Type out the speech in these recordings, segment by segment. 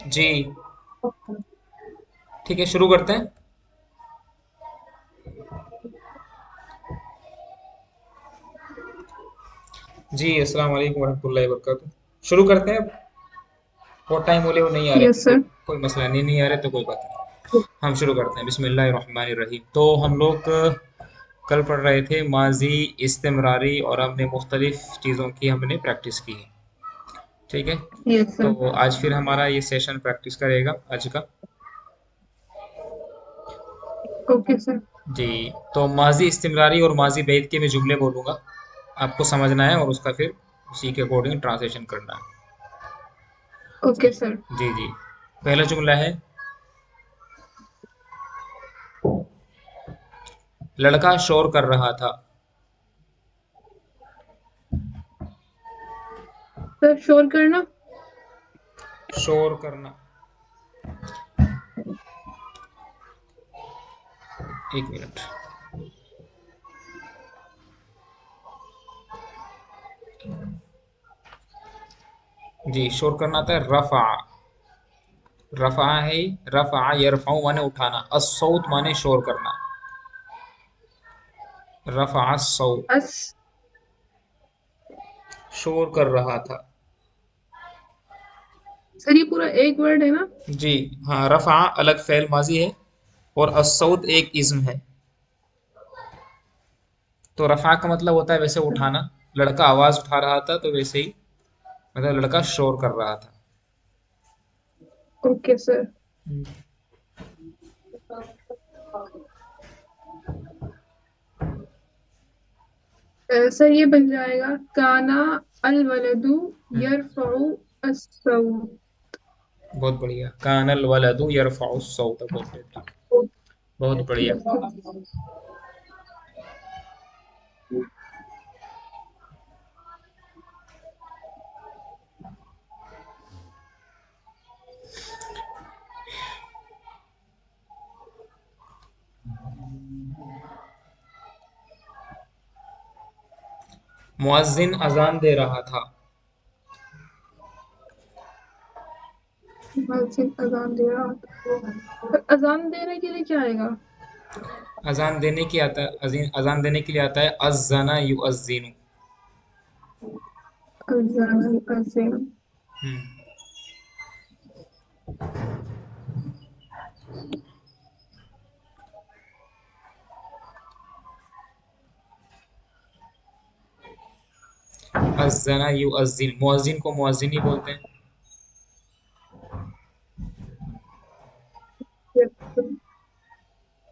जी। ठीक है, शुरू करते हैं। जी, अस्सलाम वालेकुम वरहमतुल्लाहि वबरकातुहू। शुरू करते हैं। बहुत टाइम बोले वो नहीं आ रहे, यस कोई सर। कोई मसला नहीं, नहीं आ रहे तो कोई बात नहीं। हम शुरू करते हैं। बिस्मिल्लाहिर्रहमानिर्रहीम। तो हम लोग कल पढ़ रहे थे माजी इस्तिमरारी, और हमने मुख्तलिफ चीज़ों की हमने प्रैक्टिस की है। ठीक है। Yes sir. तो आज फिर हमारा ये सेशन प्रैक्टिस करेगा आज का। Okay sir. जी। तो माजी इस्तिमरारी और माजी बैद के मैं जुमले बोलूँगा, आपको समझना है और उसका फिर उसी के अकॉर्डिंग ट्रांसलेशन करना है। Okay sir. जी जी। पहला जुमला है, लड़का शोर कर रहा था। सर शोर करना। शोर करना। एक मिनट। जी, शोर करना था रफ़ा। रफ़ा है, रफ़ा यरफ़उ माने उठाना, अस्सौत माने शोर करना। रफ़ा अस्सौत, अस। शोर कर रहा था। सर ये पूरा एक वर्ड है ना? जी। हाँ, रफ़ा अलग फ़ेल माज़ी है और अस्सौत एक इस्म है। तो रफ़ा का मतलब होता है वैसे उठाना। लड़का आवाज़ उठा रहा था तो वैसे ही मतलब लड़का शोर कर रहा था। Okay sir. सर ये बन जाएगा काना अल वलदू हम्म, यरफउ अस्सौत। बहुत बढ़िया। कानल वलदु यरफ़उ अस्सौत, बहुत बेहतर, बहुत बढ़िया। मुअज्जिन अजान दे रहा था। मस्जिद अजान दे रहा था। सर अजान देने के लिए क्या आएगा? अजान देने की आता अजान देने के लिए आता है अज़्ज़ना युअज़्ज़िनु। अजान अजीम। हम्म। अज़्ज़ना युअज़्ज़िन, मुअज्जिन को मुअज्जिन ही बोलते हैं।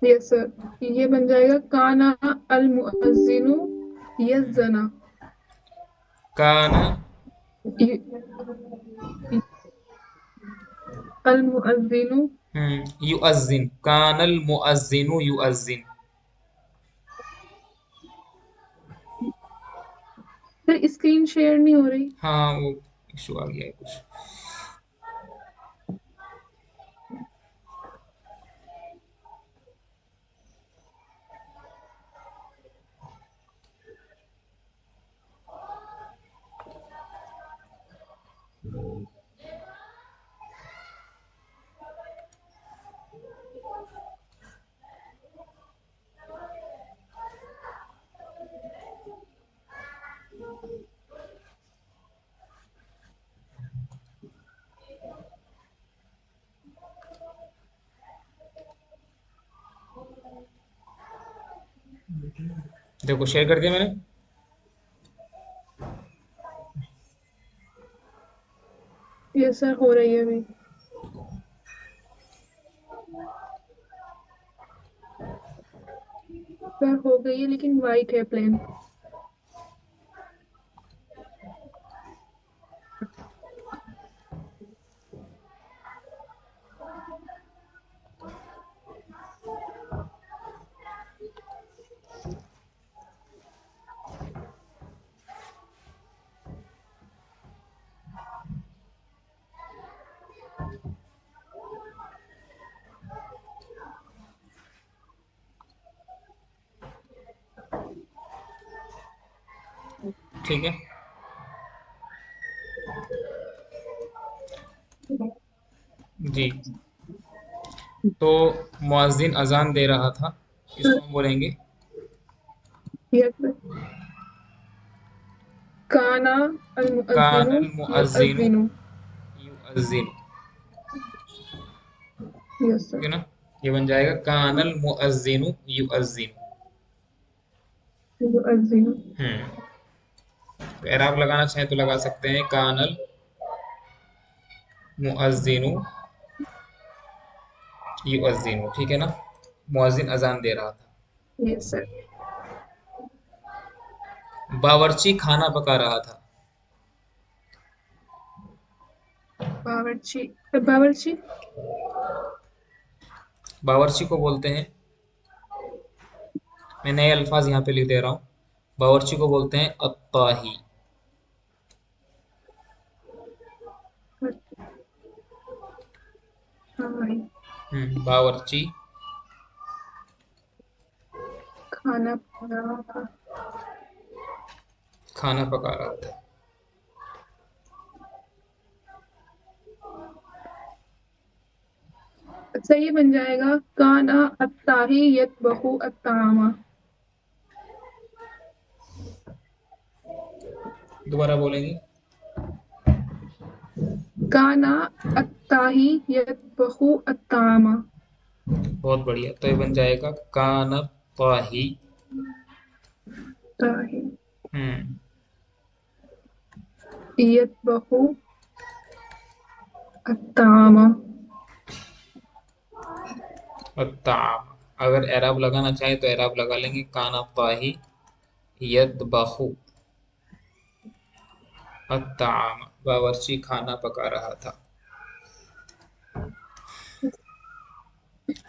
यस सर ये बन जाएगा काना अल मुअज्जिनु यज़्ज़ना। काना। अल मुअज्जिनु। युअज़्ज़िन, कानल मुअज़्जिनु युअज़्ज़िन। सर स्क्रीन शेयर नहीं हो रही। हाँ, वो इशू आ गया है कुछ। देखो, शेयर कर दिया मैंने। यस सर हो रही है अभी। सर हो गई है लेकिन वाइट है प्लेन। ठीक है। जी। तो मुअज्जिन अजान दे रहा था, इसको हम बोलेंगे यस सर। काना अल मुअज्जिनु कानल मुअज्जिनु युअज्जिनु। युअज्जिनु। यस ठीक सर। है ना? ये बन जाएगा कानल मुअज्जिनु युअज्जिनु। युअज्जिनु। तो एराब लगाना चाहें तो लगा सकते हैं कानल मुअज्जिनु युअज्जिनु। ठीक है ना? मुअज्जिन अजान दे रहा था। Yes sir. बावर्ची खाना पका रहा था। बावर्ची। बावर्ची। बावर्ची को बोलते हैं, मैं नए अल्फाज यहाँ पे लिख दे रहा हूँ, बावर्ची को बोलते हैं अत्ताही। बावर्ची खाना पका रहा था। खाना पका रहा था। अच्छा ये बन जाएगा काना अत्ताही यतबहु अत्तामा। दोबारा बोलेंगे? काना अत्ताही यतबहु अत्तामा। बहुत बढ़िया। तो ये बन जाएगा कान ताही। ताही हम्म यतबहु अत्तामा। अत्ताम। अगर एराब लगाना चाहे तो एराब लगा लेंगे कान ताही यदबहु अत्ताम। बावर्ची खाना पका रहा था।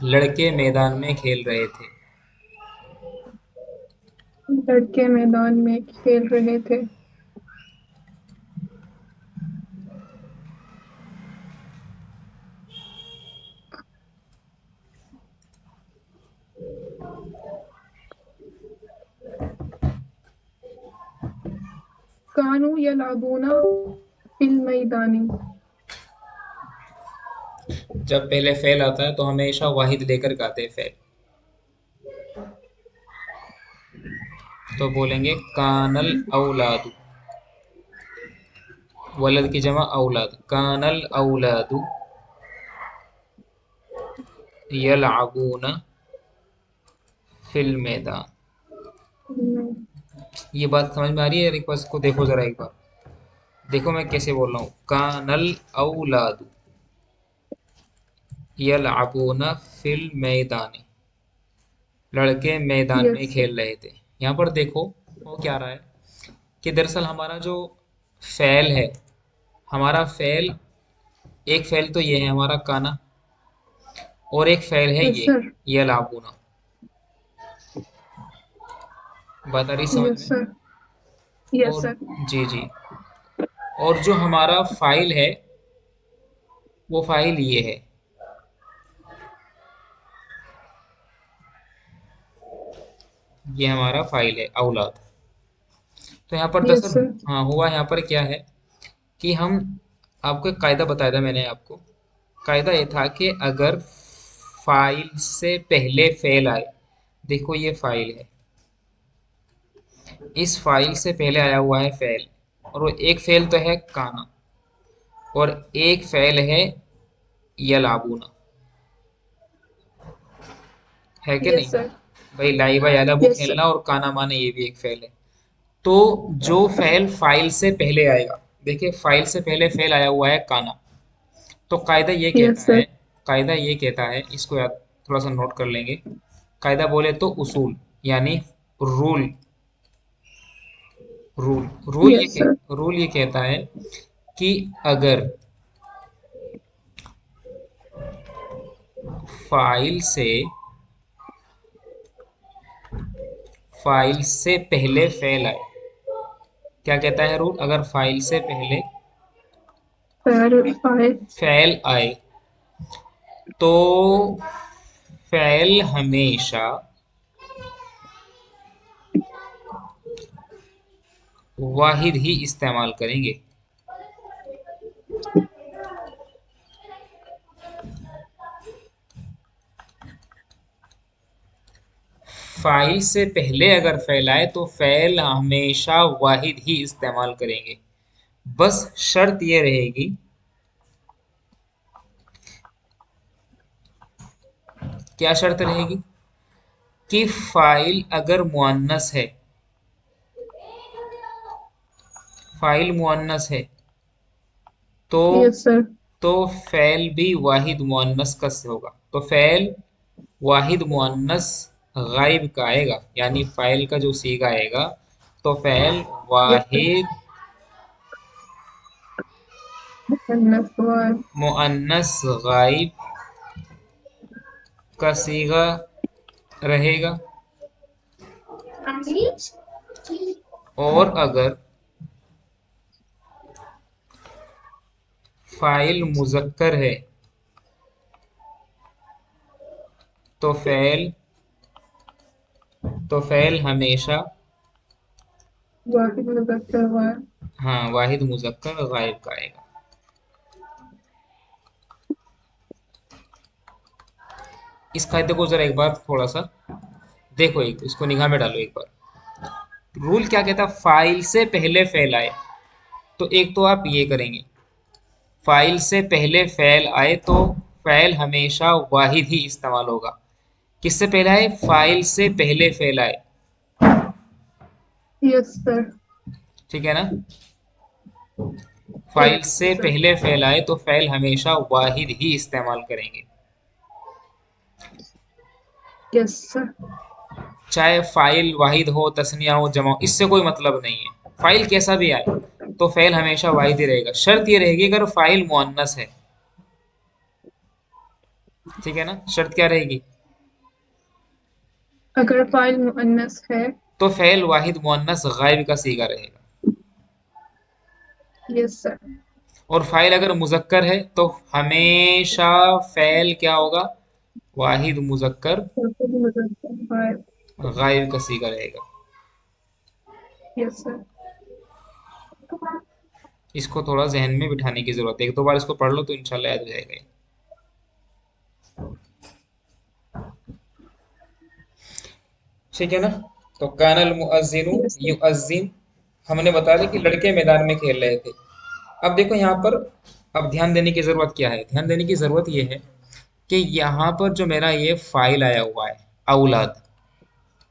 लड़के मैदान में खेल रहे थे। लड़के मैदान में खेल रहे थे। कानू यलअबूना फिल मैदानी। जब पहले फेल आता है तो हमेशा वाहिद लेकर के आते हैं फेल। तो बोलेंगे कानल औलादु। वलद की जमा औलाद। कानल औलादु यलअबूना फिल मैदान। ये बात समझ में आ रही है? एक बार इसको देखो जरा एक बार। देखो मैं कैसे बोल रहा हूँ। कानल औलादु यलअबूना फिल मैदान। लड़के मैदान में यस। खेल रहे थे। यहाँ पर देखो वो क्या रहा है कि दरअसल हमारा जो फैल है, हमारा फैल, एक फैल तो ये है हमारा काना, और एक फैल है यस ये सर। यलअबूना। बात आ रही समझ यस में? सर। यस और सर। जी जी। और जो हमारा फाइल है वो फाइल ये है। ये हमारा फाइल है औलाद। तो यहाँ पर यस दरअसल सर। हाँ हुआ यहाँ पर क्या है कि हम, आपको एक कायदा बताया था मैंने आपको। कायदा ये था कि अगर फाइल से पहले फेल आए, देखो ये फाइल है, इस फाइल से पहले आया हुआ है फेल, और वो एक फेल तो है काना और एक फेल है यलाबूना, है कि यस नहीं? सर। भाई लाइबा यालाबू यस सर। खेलना और काना माने ये भी एक फेल है। तो जो फेल फाइल से पहले आएगा, देखिए फाइल से पहले फेल आया हुआ है काना, तो यस सर। कायदा ये कहता है, इसको याद थोड़ा सा नोट कर लेंगे। कायदा बोले तो उसूल, यानी rule. Rule yes sir. Rule ये कहता है कि अगर फाइल से फाइल से पहले फेल आए, क्या कहता है रूल? अगर फाइल से पहले फाइल। फेल आए तो फेल हमेशा वाहिद ही इस्तेमाल करेंगे। फाइल से पहले अगर फेल आए तो फेल हमेशा वाहिद ही इस्तेमाल करेंगे। बस शर्त ये रहेगी, क्या शर्त रहेगी, कि फाइल अगर मुअन्नस है, फाइल मुअन्नस है तो यस सर। तो फेल भी वाहिद मुअन्नस का से होगा। तो फेल वाहिद मुअन्नस गायब का आएगा, यानी फाइल का जो सीगा आएगा तो फेल यस सर। वाहिद मुअन्नस वाहिद। मुअन्नस गायब का सीगा रहेगा। और अगर फाइल मुज़क्कर है तो फेल हमेशा, वाहिद मुज़क्कर वाहिद। हाँ, वाहिद मुज़क्कर गायब का आएगा। इस कायदे को जरा एक बार थोड़ा सा देखो, एक इसको निगाह में डालो एक बार। रूल क्या कहता है, फाइल से पहले फेल आए तो एक तो आप ये करेंगे, फाइल से पहले फेल आए तो फेल हमेशा वाहिद ही इस्तेमाल होगा। किससे पहले आए, फाइल से पहले फेल आए, यस सर। ठीक है ना। यस फाइल से सर। पहले फेल आए तो फेल हमेशा वाहिद ही इस्तेमाल करेंगे। Yes sir. चाहे फाइल वाहिद हो, तस्निया हो, जमा हो, इससे कोई मतलब नहीं है। फाइल कैसा भी आए तो फेल हमेशा वाहिद ही रहेगा। शर्त ये रहेगी अगर फाइल मुअन्नस है, ठीक है ना। शर्त क्या रहेगी, अगर फाइल मुअन्नस है। तो फेल वाहिद मुअन्नस गायब का सीगा रहेगा। Yes sir. और फाइल अगर मुजक्कर है तो हमेशा फेल क्या होगा, वाहिद मुजक्कर वाहिद मुज़क्कर वाहिद। गायब का सीगा रहेगा। Yes sir. इसको थोड़ा जहन में बिठाने की जरूरत है, एक दो बार इसको पढ़ लो तो इंशाल्लाह याद हो जाएगा ये। ठीक है ना। तो कानल मुअज्जिनु यस सर। युअज्जिन, हमने बता दिया कि लड़के मैदान में खेल रहे थे। अब देखो यहाँ पर, अब ध्यान देने की जरूरत क्या है, ध्यान देने की जरूरत ये है कि यहाँ पर जो मेरा ये फाइल आया हुआ है औलाद,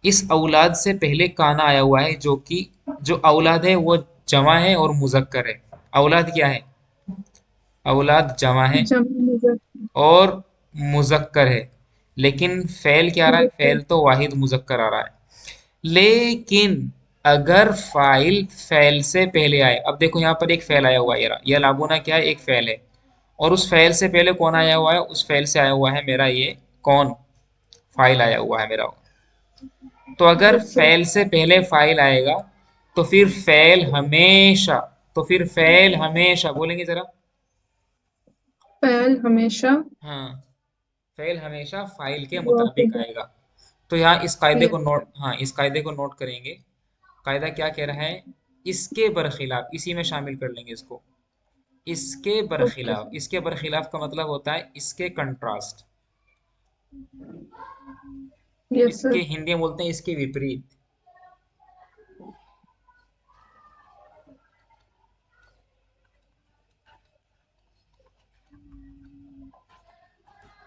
इस औलाद से पहले काना आया हुआ है, जो कि जो औलाद है वो जमा है और मुजक्कर है। औलाद क्या है, औलाद जमा है जमा मुज़क्कर। और मुजक्कर है। लेकिन फेल क्या आ रहा है, यस सर। फेल तो वाहिद मुजक्कर आ रहा है। लेकिन अगर फाइल फेल से पहले आए, अब देखो यहाँ पर एक फेल आया हुआ है, ये लाबूना क्या है, एक फेल है। और उस फेल से पहले कौन आया हुआ है, उस फेल से आया हुआ है मेरा ये कौन, फाइल आया हुआ है मेरा। तो अगर यस सर। फेल से पहले फाइल आएगा तो फिर फेल हमेशा, तो फिर फेल हमेशा बोलेंगे जरा, फ़ैल हमेशा हाँ, फेल हमेशा फाइल के मुताबिक वाहिद। आएगा। तो यहाँ इस कायदे को यस नोट, सर। हाँ, इस कायदे को नोट करेंगे। कायदा क्या कह रहा है, इसके बरखिलाफ, इसी में शामिल कर लेंगे इसको, इसके ओके बरखिलाफ। सर। इसके बरखिलाफ का मतलब होता है इसके कंट्रास्ट, यस इसके सर। हिंदी में बोलते हैं इसके विपरीत।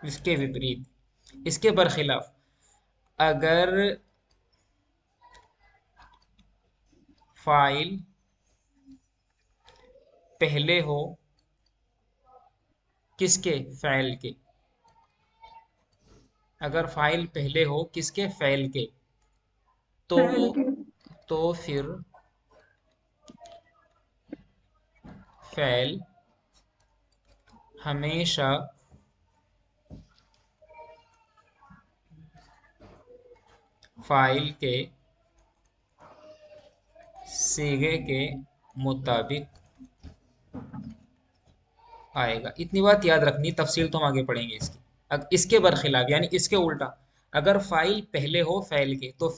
इसके विपरीत, इसके बरखिलाफ, अगर फाइल पहले हो किसके, फैल के, अगर फाइल पहले हो किसके, फैल के, तो फ़ैल के। फिर फैल हमेशा फाइल के सीगे के मुताबिक आएगा। इतनी बात याद रखनी, तफसील तो हम आगे पढ़ेंगे इसकी। अब इसके बरखिलाफ यानी इसके उल्टा, अगर फाइल पहले हो फैल के तो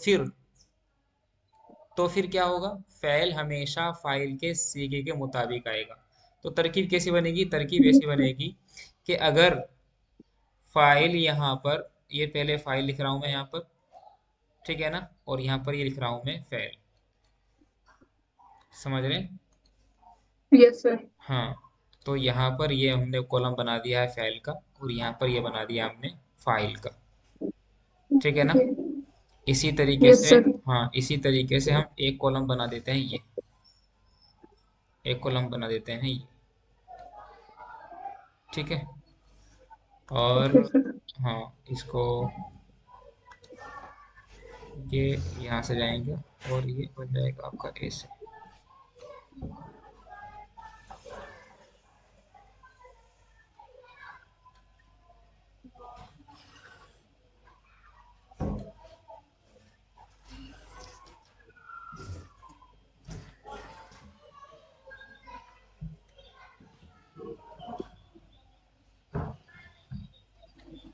फिर क्या होगा, फैल हमेशा फाइल के सीगे के मुताबिक आएगा। तो तरकीब कैसी बनेगी, तरकीब यस ऐसी सर। बनेगी कि अगर फाइल यहाँ पर, ये पहले फाइल लिख रहा हूं मैं यहाँ पर, ठीक है ना। और यहाँ पर ये लिख रहा हूँ मैं फेल, समझ रहे हैं? Yes sir. हाँ, तो यहाँ पर ये हमने कॉलम बना दिया है फेल का, और यहाँ पर ये बना दिया हमने फाइल का। ठीक है ना। इसी तरीके यस से, सर। हाँ इसी तरीके से हम एक कॉलम बना देते हैं ये, एक कॉलम बना देते हैं ये। ठीक है। और ओके सर। हाँ, इसको ये यहाँ से जाएंगे, और ये बन जाएगा आपका ऐसे।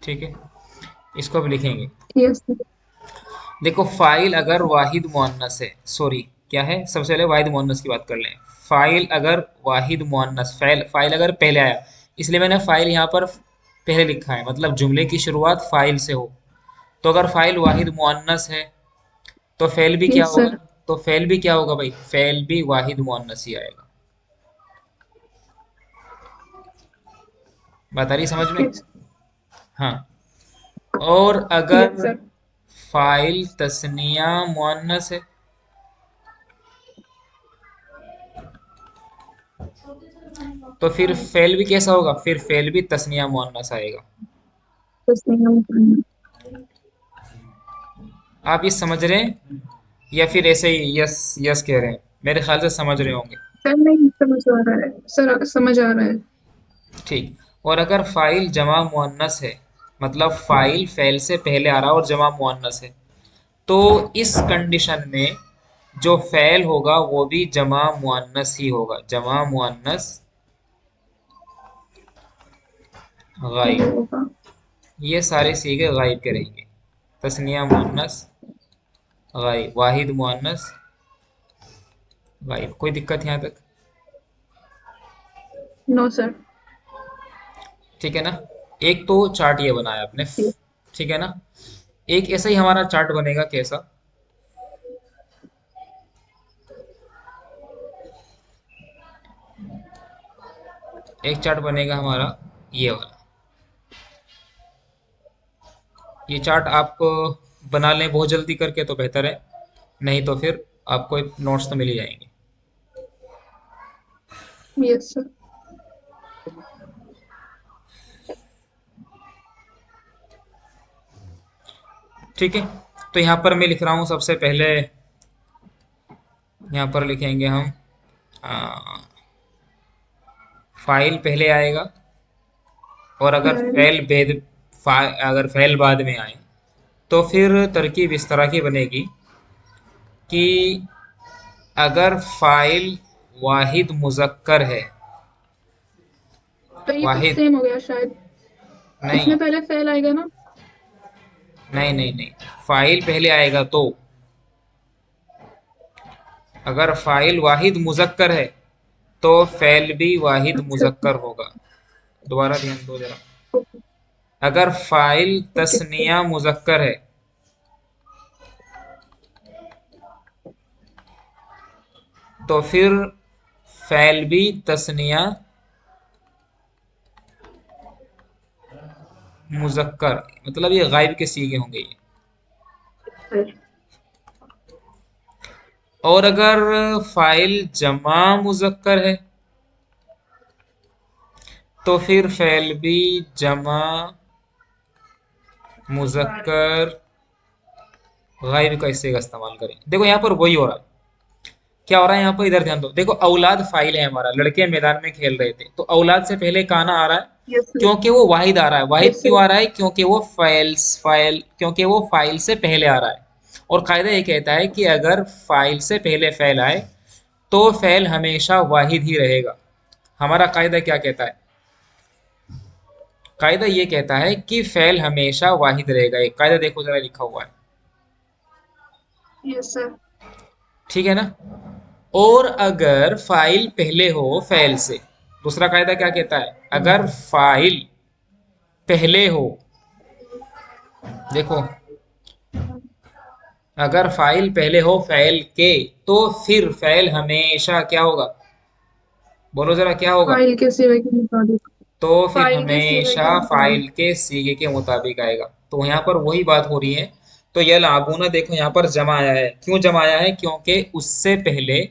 ठीक है, इसको अब लिखेंगे। Yes sir. देखो फाइल अगर वाहिद मुअन्नस है, सॉरी क्या है, सबसे पहले वाहिद मुअन्नस की बात कर लें। फाइल अगर वाहिद मुअन्नस, फाइल फाइल अगर पहले आया, इसलिए मैंने फाइल यहाँ पर पहले लिखा है, मतलब जुमले की शुरुआत फाइल से हो। तो अगर फाइल वाहिद मुअन्नस है तो फेल भी क्या यस होगा? सर। तो फेल भी क्या होगा भाई? फेल भी वाहिद मुअन्नस ही आएगा। बात आ रही समझ में? यस। हाँ। और यस अगर सर। फाइल तस्निया मुअन्नस है तो फिर फेल भी कैसा होगा? फिर फेल भी तस्निया मुअन्नस आएगा। बस नहीं हम। आप ये समझ रहे हैं या फिर ऐसे ही यस यस कह रहे हैं? मेरे ख्याल से समझ रहे होंगे। सर नहीं समझ आ रहा है सर, समझ आ रहा है। ठीक। और अगर फाइल जमा मुअन्नस है, मतलब फाइल फेल से पहले आ रहा है और जमा मुअन्नस है, तो इस कंडीशन में जो फेल होगा वो भी जमा मुअन्नस ही होगा, जमा मुअन्नस गायब। होगा। ये सारे सीगे गायब के रहेंगे। तस्निया मुअन्नस गायब, वाहिद मुअन्नस गायब। कोई दिक्कत यहाँ तक? No sir. ठीक है ना। एक तो चार्ट ये बनाया आपने, ठीक है ना। एक ऐसा ही हमारा चार्ट बनेगा, कैसा? एक चार्ट बनेगा हमारा ये वाला। ये चार्ट आप बना लें बहुत जल्दी करके तो बेहतर है, नहीं तो फिर आपको नोट्स तो मिल ही जाएंगे। Yes sir. ठीक है। तो यहाँ पर मैं लिख रहा हूँ सबसे पहले, यहाँ पर लिखेंगे हम आ, फाइल पहले आएगा, और अगर अगर फेल बाद में आए तो फिर तरकीब इस तरह की बनेगी कि अगर फाइल वाहिद मुजक्कर है, तो ये तो वाहिद सेम हो गया शायद। नहीं, इसमें पहले फेल आएगा ना। नहीं नहीं नहीं, फाइल पहले आएगा तो, अगर फाइल वाहिद मुजक्कर है तो फेल भी वाहिद अच्छा। मुजक्कर होगा। दोबारा ध्यान दो जरा। ओके। अगर फाइल ओके। तस्निया मुजक्कर है तो फिर फेल भी तस्निया मुजक्कर, मतलब ये गायब के सीगे होंगे ये। सर। और अगर फाइल जमा मुजक्कर है तो फिर फेल भी जमा मुजक्कर गायब का हिस्से का इस्तेमाल करें। देखो यहाँ पर वही हो रहा है। क्या हो रहा है यहाँ पर? इधर ध्यान दो। देखो औलाद फाइल है हमारा, लड़के मैदान में खेल रहे थे, तो औलाद से पहले काना आ रहा है यस सर। क्योंकि वो वाहिद आ रहा है। वाहिद यस क्यों सर। आ रहा है? क्योंकि वो क्योंकि वो फाइल से पहले आ रहा है। और कायदा ये कहता है कि अगर फाइल से पहले फेल आए तो फेल हमेशा वाहिद ही रहेगा। हमारा कायदा क्या कहता है? कायदा ये कहता है कि फेल हमेशा वाहिद रहेगा। एक कायदा देखो जरा, लिखा हुआ है। Yes sir. ठीक है ना। और अगर फाइल पहले हो फेल से, दूसरा कायदा क्या कहता है? अगर फाइल पहले हो, देखो अगर फाइल पहले हो फेल के, तो फिर फेल हमेशा क्या होगा? बोलो जरा क्या होगा? फाइल के सिवे के मुताबिक। तो फिर फाइल के सिवे हमेशा के फाइल मुताबिक। के सीगे के मुताबिक आएगा। तो यहाँ पर वही बात हो रही है। तो यह लागूना देखो यहाँ पर जमा आया है, क्यों जमा आया है? क्योंकि उससे पहले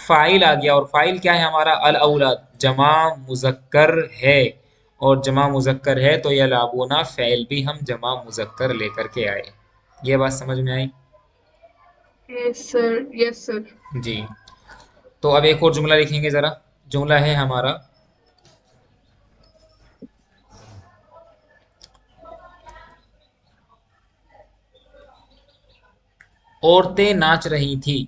फाइल आ गया, और फाइल क्या है हमारा? अल औलाद, जमा मुजक्कर है। और जमा मुजक्कर है तो यह लागूना फ़ैल भी हम जमा मुजक्कर लेकर के आए। ये बात समझ में आई? Yes sir, yes sir. जी। तो अब एक और जुमला लिखेंगे जरा। जुमला है हमारा, औरतें नाच रही थी।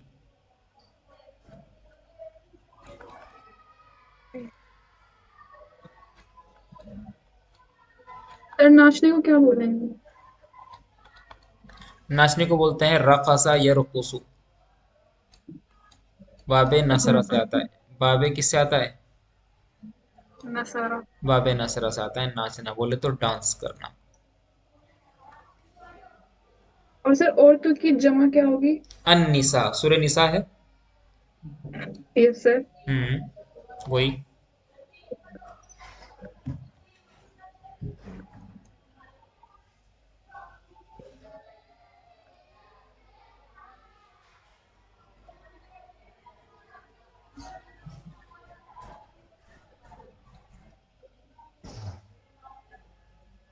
सर नाचने को क्या बोलेंगे? नाचने को बोलते हैं रक़सा यरक़ुसु। बाबे नसरा से आता है। बाबे किससे आता है? नसारा। बाबे नसरा से आता है नाचना, बोले तो डांस करना। और सर औरतों की जमा क्या होगी? अन्निसा, सूर्य निसा है। Yes sir. वही।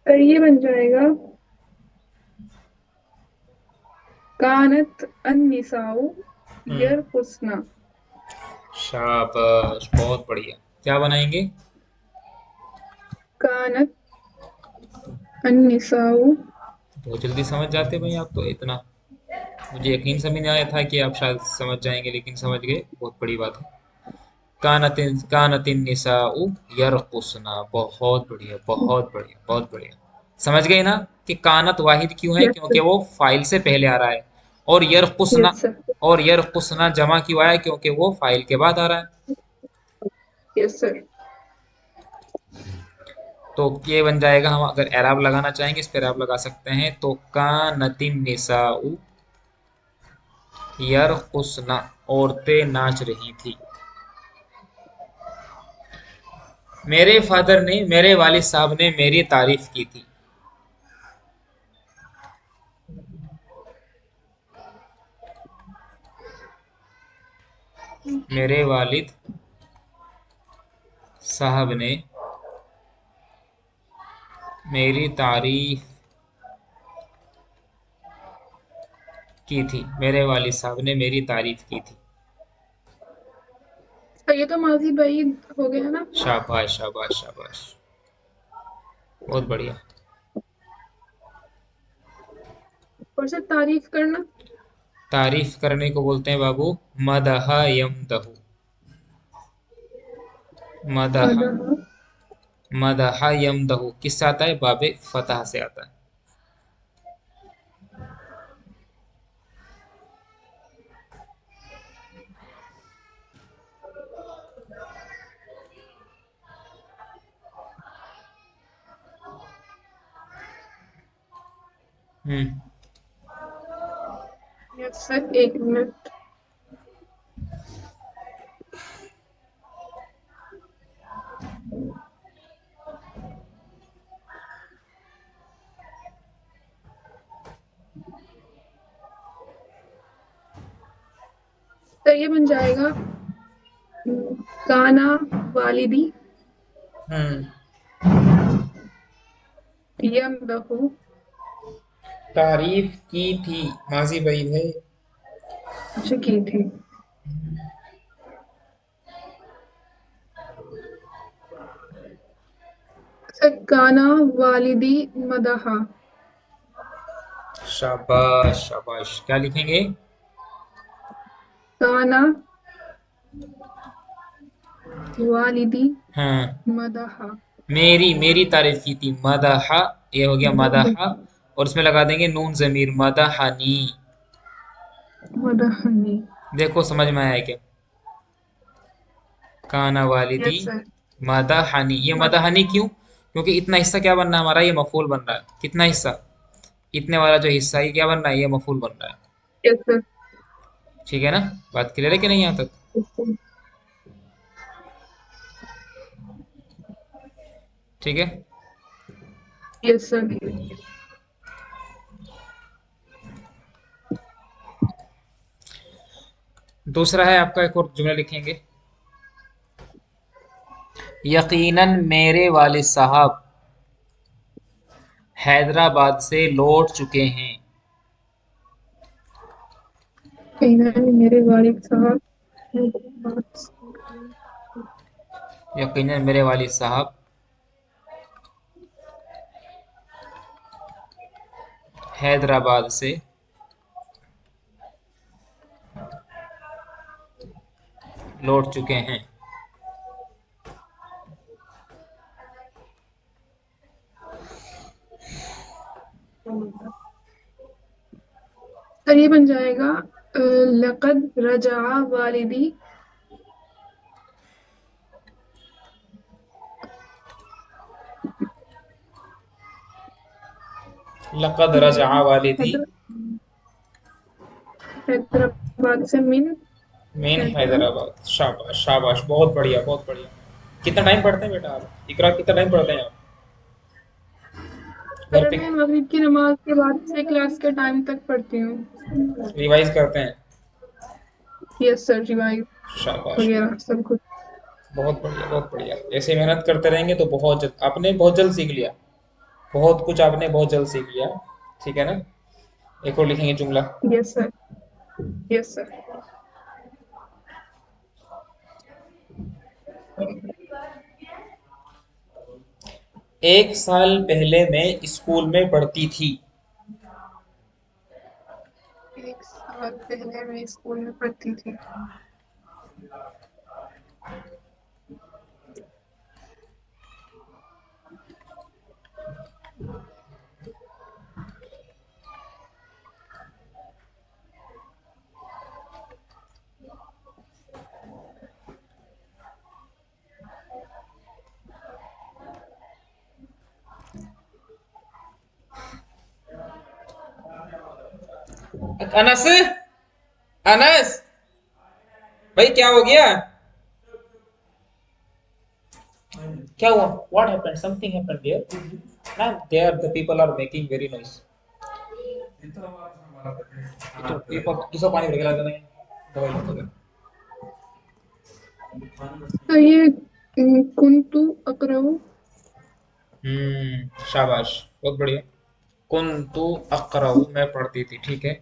सर ये बन जाएगा कानत अन्निसाउ हम्म यरकुस्ना। शाबाश, बहुत बढ़िया। क्या बनाएंगे? कानत अन्निसाउ। बहुत जल्दी समझ जाते भाई आप तो। इतना मुझे यकीन समझ नहीं आया था कि आप शायद समझ जाएंगे, लेकिन समझ गए, बहुत बड़ी बात है। कानतिन निसाउ यरकुसना, बहुत बढ़िया, बहुत बढ़िया, बहुत बढ़िया। समझ गए ना कि कानत वाहिद क्यों है? यस क्योंकि सर। वो फाइल से पहले आ रहा है। और यरकुसना, यस सर। और यरकुसना जमा क्यों आया? क्योंकि वो फाइल के बाद आ रहा है। Yes sir. तो ये बन जाएगा, हम अगर एराब लगाना चाहेंगे इस पर एराब लगा सकते हैं। तो कानतिन निसाउ यरकुसना, औरतें नाच रही थी। मेरे फादर ने, मेरे वालिद साहब ने मेरी तारीफ की थी। मेरे वालिद साहब ने मेरी तारीफ की थी। मेरे वालिद साहब ने मेरी तारीफ की थी। सर ये तो माजी भाई हो गया ना। शाबाश, शाबाश, शाबाश, बहुत बढ़िया। और सर तारीफ करना। तारीफ करने को बोलते हैं बाबू मदह यमदहू। मदह, मदह। मदह यमदहू किससे आता है? बाबे फतह से आता है। हम्म यस सर, एक मिनट। सर ये बन जाएगा काना वालिदी हम्म यमदहु। तारीफ की थी, माजी भाई है। अच्छा की थी। सर काना वालिदी मदहा। शाबाश, शाबाश, क्या लिखेंगे? काना वालिदी हाँ, मदहा। मेरी मेरी तारीफ की थी, मदहा। ये हो गया मदहा। और इसमें लगा देंगे नून जमीर, मदहनी। मदहनी। देखो समझ में आया क्या? काना वालिदी यस सर। मदहनी। ये मदहनी क्यों? क्योंकि इतना हिस्सा क्या बन रहा है हमारा? ये मफूल बन रहा है। कितना हिस्सा? इतने वाला जो हिस्सा है ये क्या बन रहा है, ये मफूल बन रहा है। Yes sir. ठीक है ना, बात क्लियर है कि नहीं यहाँ तक? ठीक है। Yes sir. दूसरा है आपका, एक और जुमला लिखेंगे। यकीनन मेरे वालिद साहब हैदराबाद से लौट चुके हैं। मेरे वालिद साहब। यकीनन मेरे वालिद साहब हैदराबाद से लौट चुके हैं। सर ये बन जाएगा लक़द रजा वालिदी। लक़द रजअ मिन वालिदी हैदराबाद से मिन मिन हैदराबाद। हैदराबाद। शाबाश शाबाश, बहुत बढ़िया बहुत बढ़िया। कितना टाइम पढ़ते हैं बेटा आप, इकरा कितना टाइम पढ़ते हैं आप घर सर पे? मैं मगरिब की नमाज के बाद से क्लास के टाइम तक पढ़ती हूँ। रिवाइज करते हैं? यस सर, रिवाइज शाबाश, वगैरह सब कुछ। बहुत बढ़िया बहुत बढ़िया। ऐसे मेहनत करते रहेंगे तो बहुत जल्द आपने बहुत जल्द सीख लिया, बहुत कुछ आपने बहुत जल्द सीख लिया। ठीक है ना। एक और लिखेंगे जुमला। Yes sir. Yes sir. एक साल पहले मैं स्कूल में पढ़ती थी। एक साल पहले मैं स्कूल में पढ़ती थी। अनस, अनस भाई क्या हो गया, क्या हुआ? What happened, something happened there ma'am, there the people are making very noise. तो किसको पानी भर के ला देना है, दवाई लो तो। तो ये कुंतु अकरऊ शाबाश, बहुत बढ़िया। कुन्तु अक़रऊ, मैं पढ़ती थी, ठीक है।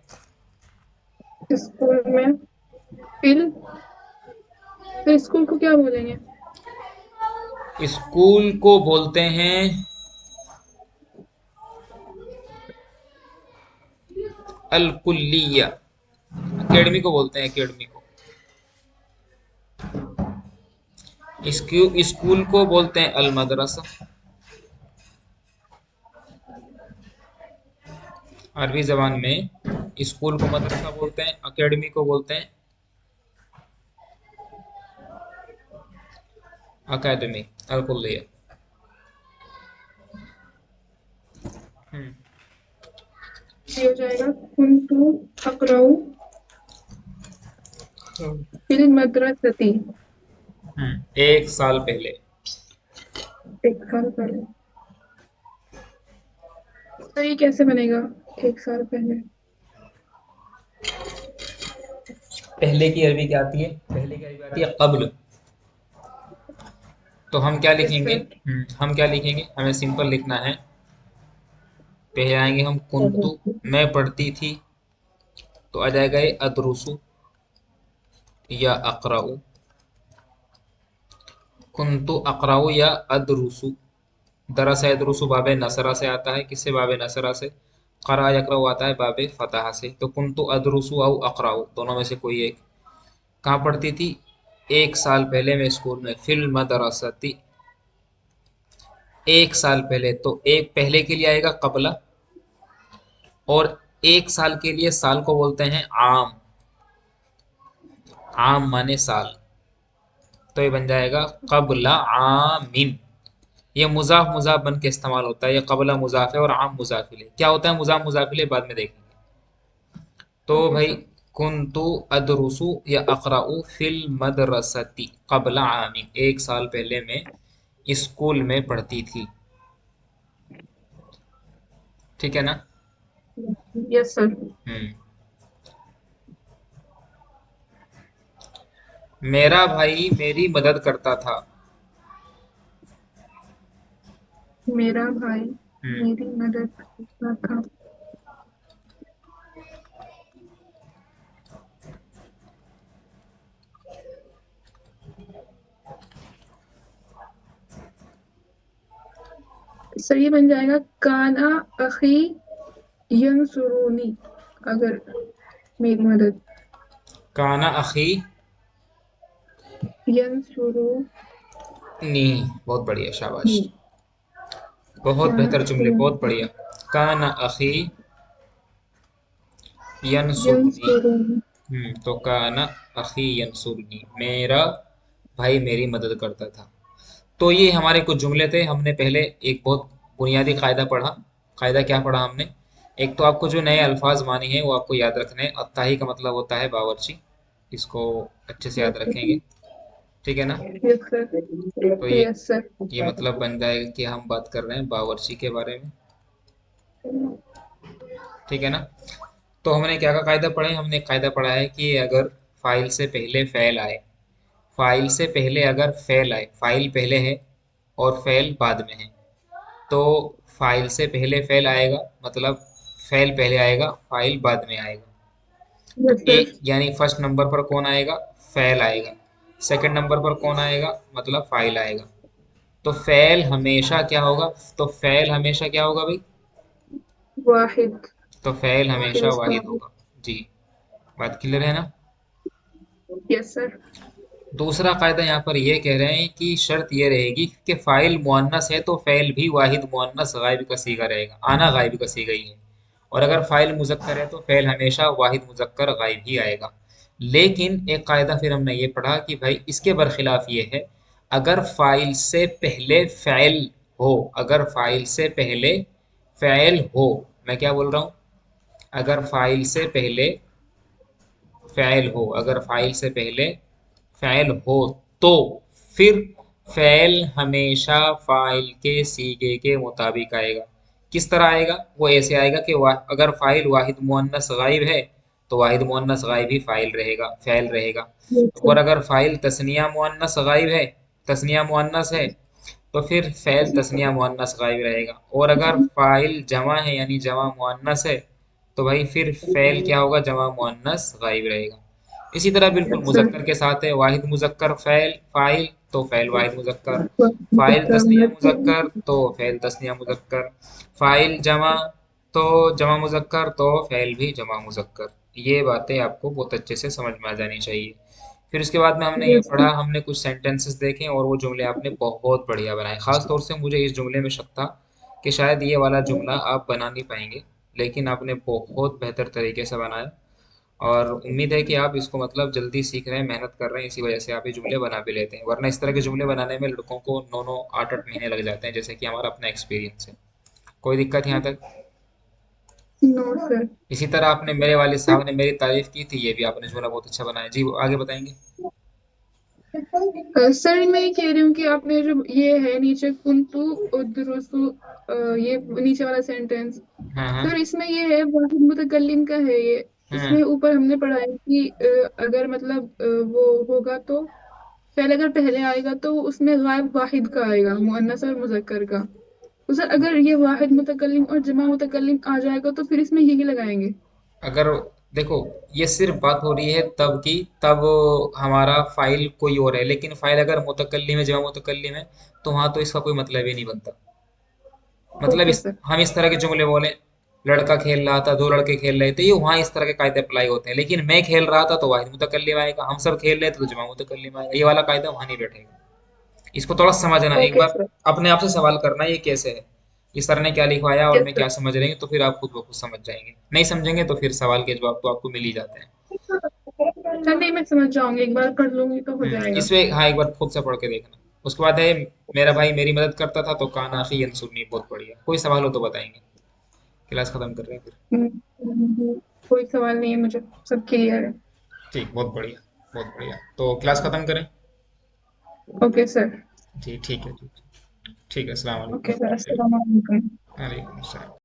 स्कूल में। फिर फिर स्कूल को क्या बोलेंगे? स्कूल को बोलते हैं अल कुल्लिया, एकेडमी को बोलते हैं एकेडमी को। स्कूल को बोलते हैं अल मदरसा। अरबी जबान में स्कूल को मदरसा बोलते हैं, एकेडमी को बोलते हैं अकेडमी, अल कुल्लिया। हम्म ये हो जाएगा कुंतु अकरऊ फिल मदरसती। एक साल पहले। एक साल पहले। तो ये कैसे बनेगा? एक साल पहले। पहले की अरबी क्या आती है? पहले की अरबी आती है कब्ल। तो हम क्या यस लिखेंगे? सर। हम क्या लिखेंगे, हमें सिंपल लिखना है। पहले आएंगे हम कुंतु, मैं पढ़ती थी, तो आ जाएगा ये अदरुसु या अकराउ। कुंतु अकराउ या अदरुसु। दरस अदरुसु बाबे नसरा से आता है, किससे? बाबे नसरा से। करा यकराउ आता है बाबे फतहा से। तो कुंतु अदरुसु और अकराउ दोनों में से कोई एक। कहाँ पढ़ती थी? एक साल पहले मैं स्कूल में। फिल मदरसती, एक साल पहले, तो एक पहले के लिए आएगा कबला, और एक साल के लिए साल को बोलते हैं आम। आम माने साल, तो ये बन जाएगा कबला आमिन। ये मुजाफ मुजाफ बन के इस्तेमाल होता है, ये कबला मुजाफ है और आम मुजाफिल है। क्या होता है मुजाफ मुजाफिल है बाद में देखेंगे। तो ओके भाई सर। कुन्तु अदरुसु या अक़रअu फिल मदरसती क़ब्ल आमिन, एक साल पहले मैं स्कूल में पढ़ती थी। ठीक है ना। Yes sir. हम्म। मेरा भाई मेरी मदद करता था। मेरा भाई हम्म। मेरी मदद करता था। सर ये बन जाएगा काना अखी यंसुरूनी, अगर मेरी मदद। काना अखी यंसुरूनी। नी, बहुत बढ़िया, शाबाश, बहुत काना बेहतर अखी जुमले, बहुत बढ़िया। काना अखी यनसुरनी। यंसुरूनी। तो काना अखी यनसुरनी, मेरा भाई मेरी मदद करता था। तो ये हमारे कुछ जुमले थे। हमने पहले एक बहुत बुनियादी कायदा पढ़ा। कायदा क्या पढ़ा हमने? एक तो आपको जो नए अल्फाज मानी है वो आपको याद रखने हैं। अत्ताही का मतलब होता है बावर्ची, इसको अच्छे से याद रखेंगे। ठीक है ना। Yes sir. तो ये यस सर। ये मतलब बन जाएगा कि हम बात कर रहे हैं बावर्ची के बारे में। ठीक है ना। तो हमने क्या का कायदा पढ़ा है? हमने एक कायदा पढ़ा है कि अगर फाइल से पहले फेल आए, फाइल से पहले अगर फेल आए, फाइल पहले है और फेल बाद में है, तो फाइल से पहले फेल आएगा मतलब फेल पहले आएगा, फाइल बाद में आएगा। तो यस एक सर। यानी फर्स्ट नंबर पर कौन आएगा? फेल आएगा। सेकंड नंबर पर कौन आएगा? मतलब फाइल आएगा। तो फेल हमेशा क्या होगा? तो फेल हमेशा क्या होगा भाई? वाहिद। तो फेल आखिर हमेशा उसका वाहिद वाहिद। होगा। जी। बात क्लियर है ना। Yes sir. दूसरा कायदा यहाँ पर ये कह रहे हैं कि शर्त ये रहेगी कि फ़ाइल मुअन्नस है तो फ़ेल भी वाहिद मुअन्नस गायब का सीगा रहेगा, आना गायब का सीगा ही है। और अगर फ़ाइल मुज़क्कर है तो फ़ेल हमेशा वाहिद मुज़क्कर गायब ही आएगा। लेकिन एक कायदा फिर हमने ये पढ़ा कि भाई इसके बरखिलाफ ये है, अगर फ़ाइल से पहले फ़ेल हो, अगर फ़ाइल से पहले फ़ेल हो, मैं क्या बोल रहा हूँ? अगर फ़ाइल से पहले फ़ेल हो, अगर फ़ाइल से पहले फ़ेल हो तो फिर फ़ेल हमेशा फ़ाइल के सीगे के मुताबिक आएगा। किस तरह आएगा? वो ऐसे आएगा कि अगर फ़ाइल वाहिद मुअन्नस गायब है तो वाहिद मुअन्नस गायब ही फ़ाइल रहेगा, फ़ेल रहेगा। यस और सर। अगर फ़ाइल तस्निया मुअन्नस गायब है, तस्निया मुअन्नस है, तो फिर फ़ेल तस्निया मुअन्नस गायब रहेगा। और अगर फ़ाइल जमा है यानी जमा मुअन्नस है तो भाई फिर फ़ेल क्या होगा? जमा मुअन्नस गायब रहेगा। इसी तरह बिल्कुल यस सर। मुज़क्कर के साथ है, वाहिद मुज़क्कर फ़ैल फ़ाइल तो फ़ैल वाहिद मुज़क्कर, फ़ाइल तस्निया यस मुज़क्कर तो फ़ैल तस्निया मुज़क्कर, फ़ाइल जमा तो जमा मुज़क्कर तो फ़ैल भी जमा मुज़क्कर। ये बातें आपको बहुत अच्छे से समझ में आ जानी चाहिए। फिर उसके बाद में हमने ये सर। पढ़ा, हमने कुछ सेंटेंसेस देखे और वो जुमले आपने बहुत बढ़िया बनाए। ख़ास तौर से मुझे इस जुमले में शक था कि शायद ये वाला जुमला आप बना नहीं पाएंगे, लेकिन आपने बहुत बेहतर तरीके से बनाया। और उम्मीद है कि आप इसको मतलब जल्दी सीख रहे हैं, मेहनत कर रहे हैं, इसी वजह से आप ये जुमले बना भी लेते हैं। वरना इस तरह के जुमले बनाने में लड़कों को 9-9 8-8 महीने लग जाते हैं, जैसे कि हमारा अपना एक्सपीरियंस है। कोई दिक्कत यहाँ तक? No sir. इसी तरह आपने मेरे वालिद साहब ने मेरी तारीफ की थी, ये भी आपने जुमला बहुत अच्छा बनाया। जी आगे बताएंगे। सर मैं ये कह रही हूँ कि आपने जो ये है नीचे कुंतु उद्रुसु, ये नीचे वाला सेंटेंस, हाँ हाँ। सर इसमें ये है वाहिद मुतकल्लिम का है ये। हाँ। इसमें ऊपर हमने पढ़ा है कि अगर मतलब वो होगा तो पहले, अगर पहले आएगा तो उसमें गायब वाहिद का आएगा, मुअन्नस और मुजक्कर का। तो सर अगर ये वाहिद मुतकल्लिम और जमा मुतकल्लिम आ जाएगा तो फिर इसमें यही लगाएंगे। अगर देखो, ये सिर्फ बात हो रही है तब की तब हमारा फाइल कोई और है, लेकिन फाइल अगर मुतकल्लिम है, जमा मुतकल्लिम है, तो वहां तो इसका कोई मतलब ही नहीं बनता। मतलब ओके इस सर। हम इस तरह के जुमले बोले, लड़का खेल रहा था, दो लड़के खेल रहे थे, ये वहां इस तरह के कायदे अप्लाई होते हैं। लेकिन मैं खेल रहा था तो वाहिद मुतकल्लिम आएगा, हम सब खेल रहे थे तो जमा मुतकल्लिम आएगा, ये वाला कायदा वहां नहीं बैठेगा। इसको थोड़ा समझना एक ओके बार, सर। अपने आप से सवाल करना ये कैसे है, इस सर ने क्या लिखवाया और यस मैं सर। क्या समझ रही हूँ, तो फिर आप खुद ब खुद समझ जाएंगे। नहीं समझेंगे तो फिर सवाल के जवाब तो आपको मिल ही जाते हैं। सर नहीं, मैं समझ जाऊंगी, एक बार पढ़ लूंगी तो हो जाएगा। इसमें हाँ, एक बार खुद से पढ़ के देखना। उसके बाद है मेरा भाई मेरी मदद करता था तो कान आखी यंसुरनी, बहुत बढ़िया। कोई सवाल हो तो बताएंगे। क्लास खत्म कर रहे हैं फिर। कोई सवाल नहीं है मुझे, सब क्लियर है। ठीक, बहुत बढ़िया। बहुत बढ़िया, तो क्लास खत्म करें। Okay sir. जी ठीक है, ठीक। ठीक है, अस्सलाम ओके वालेकुम। सर, अस्सलाम वालेकुम। वालेकुम अस्सलाम।